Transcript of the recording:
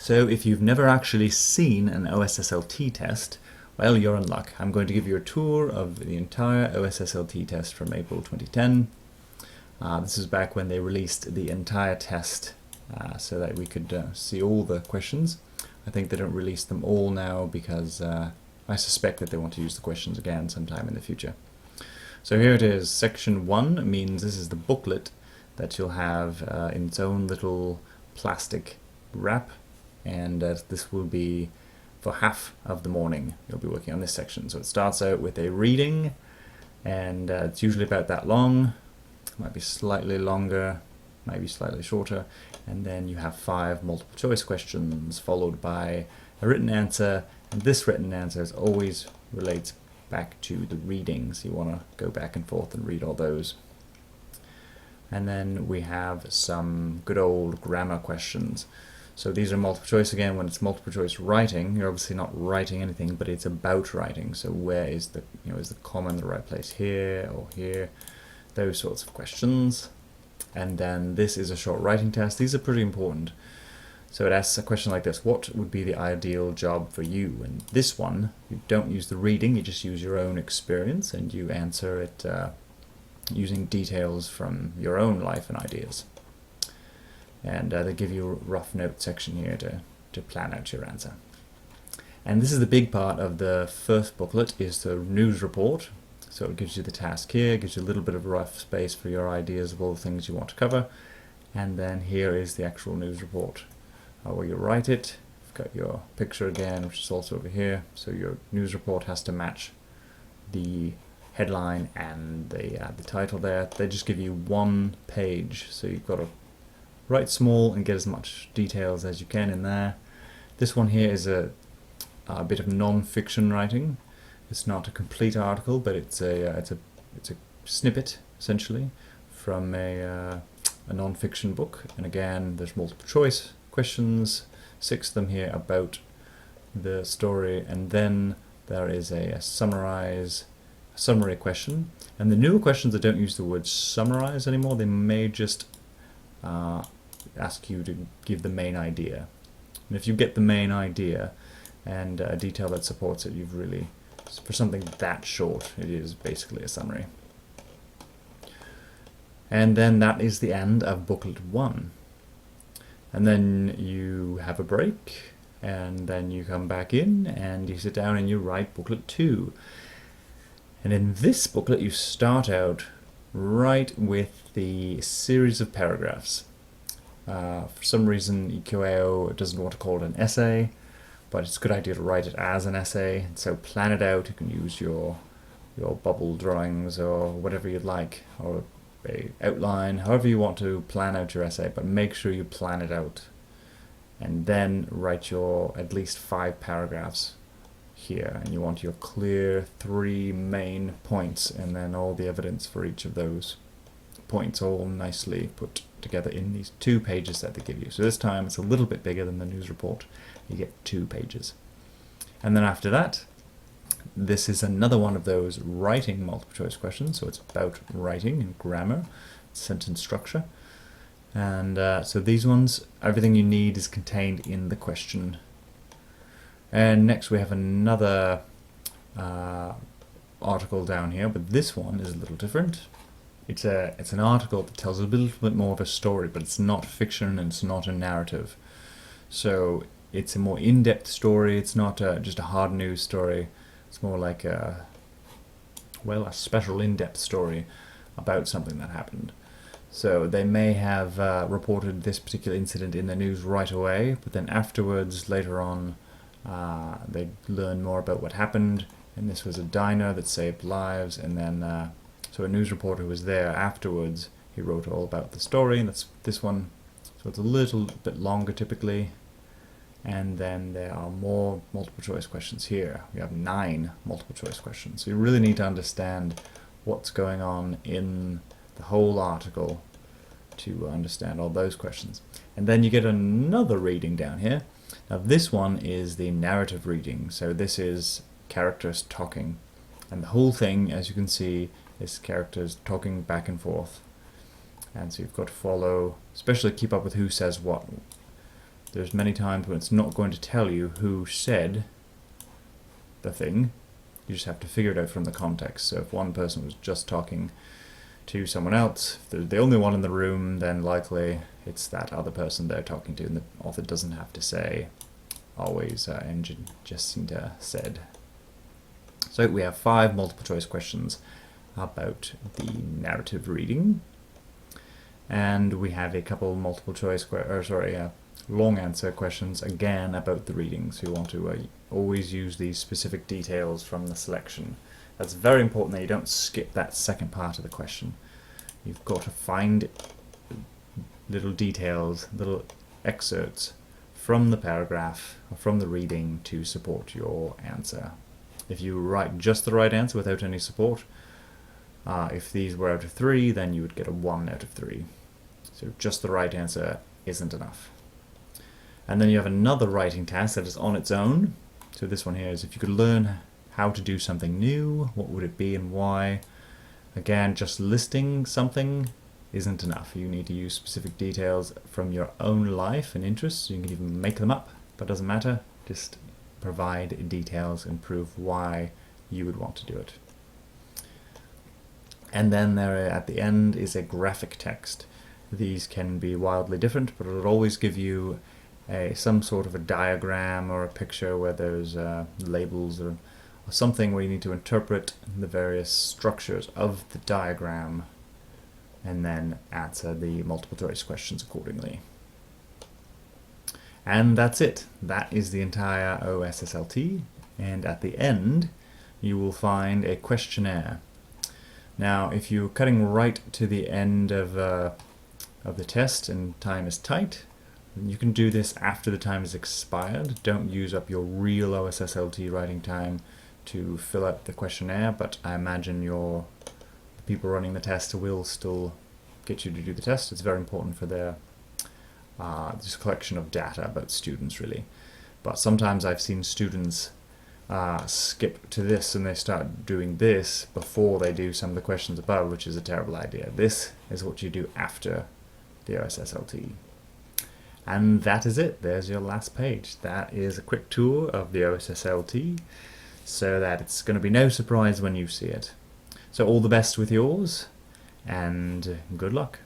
So if you've never actually seen an OSSLT test, well, you're in luck. I'm going to give you a tour of the entire OSSLT test from April 2010. This is back when they released the entire test so that we could see all the questions. I think they don't release them all now because I suspect that they want to use the questions again sometime in the future. So here it is. Section 1 means this is the booklet that you'll have in its own little plastic wrap, and this will be for half of the morning. You'll be working on this section. So it starts out with a reading, and it's usually about that long. It might be slightly longer, might be slightly shorter, and then you have 5 multiple choice questions followed by a written answer, and this written answer always relates back to the reading, so you want to go back and forth and read all those. And then we have some good old grammar questions. So these are multiple choice again. When it's multiple choice writing, you're obviously not writing anything, but it's about writing. So where is the, is the comma in the right place, here or here? Those sorts of questions. And then this is a short writing test. These are pretty important. So it asks a question like this: what would be the ideal job for you? And this one, you don't use the reading, you just use your own experience, and you answer it using details from your own life and ideas. And they give you a rough note section here to plan out your answer. And this is the big part of the first booklet, is the news report. So it gives you the task here, gives you a little bit of rough space for your ideas of all the things you want to cover. And then here is the actual news report, where you write it. You've got your picture again, which is also over here. So your news report has to match the headline and the title there. They just give you 1 page, so you've got to write small and get as much details as you can in there. This one here is a bit of non-fiction writing. It's not a complete article, but it's a snippet essentially from a non-fiction book. And again, there's multiple choice questions, 6 of them here about the story, and then there is a summary question. And the newer questions that don't use the word summarize anymore, they may just ask you to give the main idea. And if you get the main idea and a detail that supports it, you've really, for something that short, it is basically a summary. And then that is the end of booklet 1. And then you have a break, and then you come back in and you sit down and you write booklet 2. And in this booklet you start out right with the series of paragraphs. For some reason EQAO doesn't want to call it an essay, but it's a good idea to write it as an essay. So plan it out. You can use your bubble drawings or whatever you'd like, or a outline, however you want to plan out your essay, but make sure you plan it out. And then write your at least 5 paragraphs here, and you want your clear 3 main points, and then all the evidence for each of those points all nicely put together in these 2 pages that they give you. So this time it's a little bit bigger than the news report. You get 2 pages. And then after that, this is another one of those writing multiple choice questions. So it's about writing and grammar, sentence structure. And so these ones, everything you need is contained in the question. And next we have another article down here, but this one is a little different. It's an article that tells a little bit more of a story, but it's not fiction and it's not a narrative. So it's a more in-depth story. It's not just a hard news story. It's more like a special in-depth story about something that happened. So they may have reported this particular incident in the news right away, but then afterwards, later on, they learn more about what happened. And this was a diner that saved lives, and then so a news reporter who was there afterwards, he wrote all about the story, and that's this one. So it's a little bit longer typically. And then there are more multiple choice questions here. We have 9 multiple choice questions. So you really need to understand what's going on in the whole article to understand all those questions. And then you get another reading down here. Now this one is the narrative reading. So this is characters talking. And the whole thing, as you can see, is characters talking back and forth. And so you've got to follow, especially keep up with who says what. there's many times when it's not going to tell you who said the thing. You just have to figure it out from the context. So if one person was just talking to someone else, if they're the only one in the room, then likely it's that other person they're talking to, and the author doesn't have to say always engine Jacinta said. So we have 5 multiple choice questions about the narrative reading, and we have a couple multiple choice long answer questions again about the reading. So you want to always use these specific details from the selection. That's very important that you don't skip that second part of the question. You've got to find little details, little excerpts from the paragraph or from the reading to support your answer. If you write just the right answer without any support, if these were out of 3, then you would get a 1 out of 3. So just the right answer isn't enough. And then you have another writing task that is on its own. So this one here is, if you could learn how to do something new, what would it be and why? Again, just listing something isn't enough. You need to use specific details from your own life and interests. You can even make them up, but it doesn't matter. Just provide details and prove why you would want to do it. And then there at the end is a graphic text. These can be wildly different, but it'll always give you some sort of a diagram or a picture where there's labels or something where you need to interpret the various structures of the diagram and then answer the multiple choice questions accordingly. And that's it. That is the entire OSSLT, and at the end you will find a questionnaire. Now if you're cutting right to the end of the test and time is tight, you can do this after the time is expired. Don't use up your real OSSLT writing time to fill out the questionnaire, but I imagine the people running the test will still get you to do the test. It's very important for their just collection of data about students, really. But sometimes I've seen students skip to this and they start doing this before they do some of the questions above, which is a terrible idea. This is what you do after the OSSLT. And that is it. There's your last page. That is a quick tour of the OSSLT, so that it's going to be no surprise when you see it. So all the best with yours, and good luck.